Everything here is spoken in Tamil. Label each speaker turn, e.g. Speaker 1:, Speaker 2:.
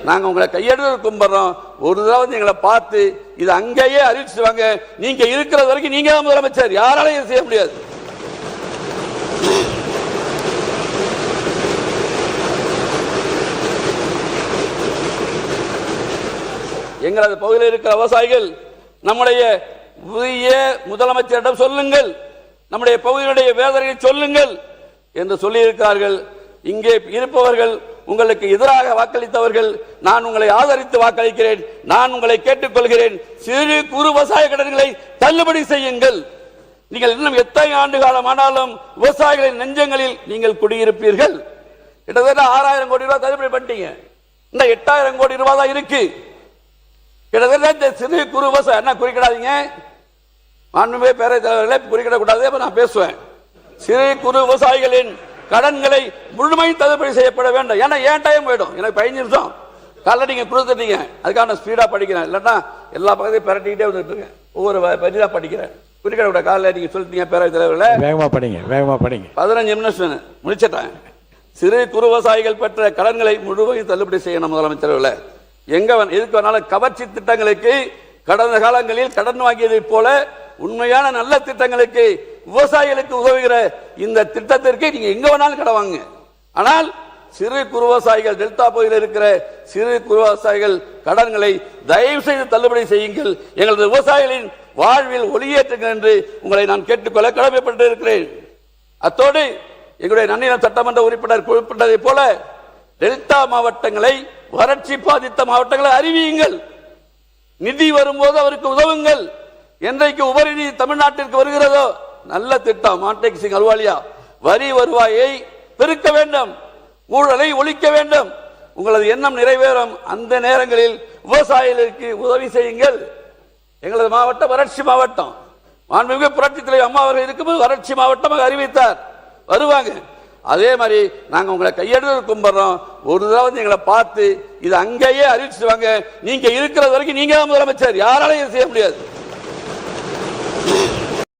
Speaker 1: நாங்க உங்களை கையெடுத்து கும்பிடுறோம். ஒரு தடவை எங்களை பார்த்து இது அங்கேயே அறிவிச்சுட்டு வாங்க. நீங்க இருக்கிற வரைக்கும் நீங்க தான் முதலமைச்சர், யாராலையும் செய்ய முடியாது. எங்களது பகுதியில் இருக்கிற விவசாயிகள் நம்முடைய புதிய முதலமைச்சரிடம் சொல்லுங்கள், நம்முடைய பகுதியினுடைய வேதனையை சொல்லுங்கள் என்று சொல்லியிருக்கிறார்கள். இங்கே இருப்பவர்கள் உங்களுக்கு எதிராக வாக்களித்தவர்கள், நான் உங்களை ஆதரித்து வாக்களிக்கிறேன். நான் உங்களை கேட்டுக்கொள்கிறேன், சிறு குறு விவசாய கடன்களை தள்ளுபடி செய்யுங்கள். நீங்கள் இன்னும் எத்தனை ஆண்டு காலம் ஆனாலும் விவசாயிகளின் நெஞ்சங்களில் நீங்கள் குடியிருப்பீர்கள். கிட்டத்தட்ட 6000 கோடி ரூபாய் தள்ளுபடி பண்ணிட்டீங்க. இந்த 8000 கோடி ரூபாய் தான் இருக்கு. கிட்டத்தட்ட இந்த சிறு குறு விவசாயம் என்ன குறிக்கிடாதீங்க, மாண்புமிகு பேரவைத் தலைவர்களே குறிக்கிடக்கூடாது. அப்ப நான் பேசுவேன். சிறு குறு விவசாயிகளின் கடன்களை முழுமையும் தள்ளுபடி செய்யப்பட வேண்டும். ஏன்னா ஏன் டைம் போயிடும், எனக்கு 15 நிமிஷம் காலைல நீங்க கொடுத்துட்டீங்க. அதுக்காக நான் ஸ்பீடா படிக்கிறேன், இல்லைன்னா எல்லா பக்கத்தையும் பிரட்டிக்கிட்டே வந்துட்டு இருக்கேன். ஒவ்வொரு பதிலாக படிக்கிறேன். குறிக்கிட காலையில் நீங்க சொல்லிட்டீங்க பேரவைத் தலைவர்களே, வேகமா படிங்க, வேகமா படிங்க. 15 நிமிஷம் முடிச்சிட்டேன். சிறு குறு விவசாயிகள் பெற்ற கடன்களை முழுமையும் தள்ளுபடி செய்யணும் முதலமைச்சர்களே. எங்க எதுக்கு வேணாலும் கவர்ச்சி திட்டங்களுக்கு கடந்த காலங்களில் கடன் வாங்கியதை போல உண்மையான நல்ல திட்டங்களுக்கு விவசாயிகளுக்கு உதவுகிற இந்த திட்டத்திற்கு நீங்க எங்க வேணாலும் கடன் வாங்க. ஆனால் சிறு குறு விவசாயிகள், டெல்டா பகுதியில் இருக்கிற சிறு குறு விவசாயிகள் கடன்களை தயவு செய்து தள்ளுபடி செய்யுங்கள். எங்களது விவசாயிகளின் வாழ்வில் ஒளியேற்றுங்கள் என்று உங்களை நான் கேட்டுக்கொள்ள கடமைப்பட்டு இருக்கிறேன். அத்தோடு எங்களுடைய நன்னிலம் சட்டமன்ற உறுப்பினர் குறிப்பிட்டதை போல டெல்டா மாவட்டங்களை, வறட்சி பாதித்த மாவட்டங்களை அறிவியுங்கள். நிதி வரும்போது அவருக்கு உதவுங்கள். என்றைக்கு உபரி நிதி தமிழ்நாட்டிற்கு வருகிறதோ நல்ல திட்டம் மாண்டேக் சிங் அல்வாலியா, வரி வருவாயை பெருக்க வேண்டும், ஊழலை ஒழிக்க வேண்டும். உங்களது எண்ணம் நிறைவேறும். அந்த நேரங்களில் விவசாயிகளுக்கு உதவி செய்யுங்கள். எங்களது மாவட்டம் வறட்சி மாவட்டம். மாண்புமிகு புரட்சித் தலைவர் அம்மா அவர்கள் இருக்கும்போது வறட்சி மாவட்டமாக அறிவித்தார், வருவாங்க. அதே மாதிரி நாங்க உங்களை கையெடுத்து கும்பிடுறோம். ஒரு தடவை எங்களை பார்த்து இது அங்கேயே அறிவிச்சுட்டு வாங்க. நீங்க இருக்கிற வரைக்கும் நீங்க தான் முதலமைச்சர், யாராலையும் செய்ய முடியாது.